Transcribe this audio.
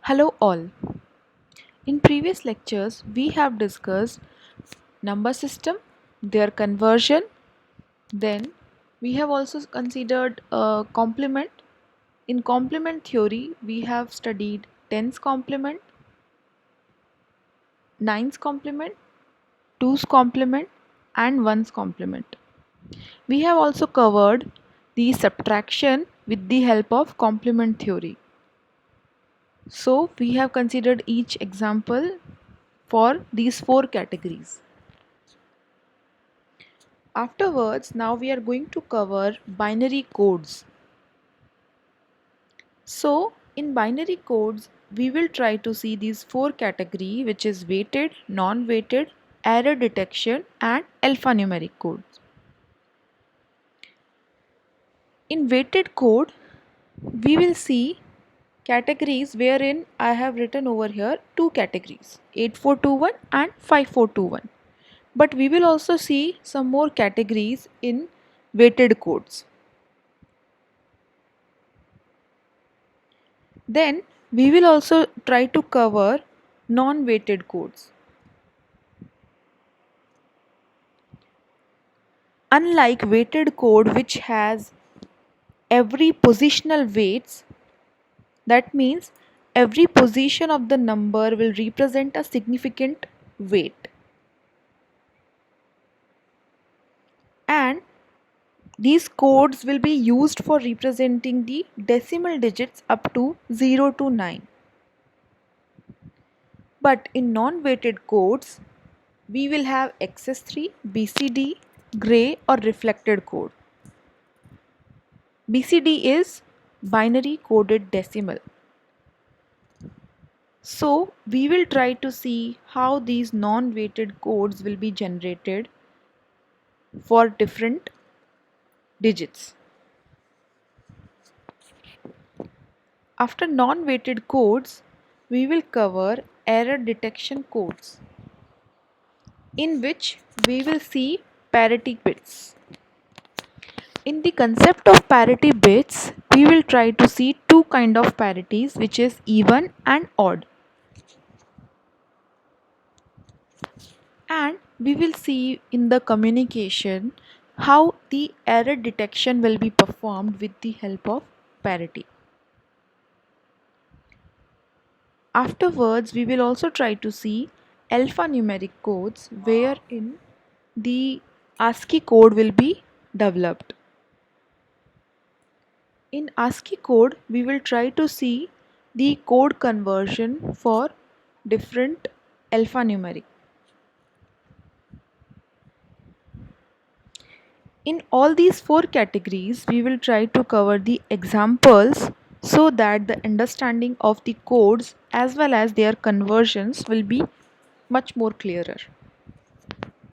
Hello all. In previous lectures, we have discussed number system, their conversion. Then we have also considered complement. In complement theory, we have studied tens complement, nines complement, twos complement, and ones complement. We have also covered the subtraction with the help of complement theory. So we have considered each example for these four categories. Afterwards, now we are going to cover binary codes. So, in binary codes, we will try to see these four categories, which is weighted, non-weighted, error detection, and alphanumeric codes. In weighted code, we will see categories wherein I have written over here two categories, 8421 and 5421. But we will also see some more categories in weighted codes. Then we will also try to cover non-weighted codes. Unlike weighted code which has every positional weights, that means every position of the number will represent a significant weight. And these codes will be used for representing the decimal digits up to 0 to 9. But in non-weighted codes, we will have XS3, BCD, gray or reflected code. BCD is binary coded decimal. So we will try to see how these non-weighted codes will be generated for different digits. After non-weighted codes, we will cover error detection codes, in which we will see parity bits. In the concept of parity bits, we will try to see two kind of parities, which is even and odd. And we will see in the communication how the error detection will be performed with the help of parity. Afterwards, we will also try to see alphanumeric codes wherein the ASCII code will be developed. In ASCII code, we will try to see the code conversion for different alphanumeric. In all these four categories, we will try to cover the examples so that the understanding of the codes as well as their conversions will be much more clearer.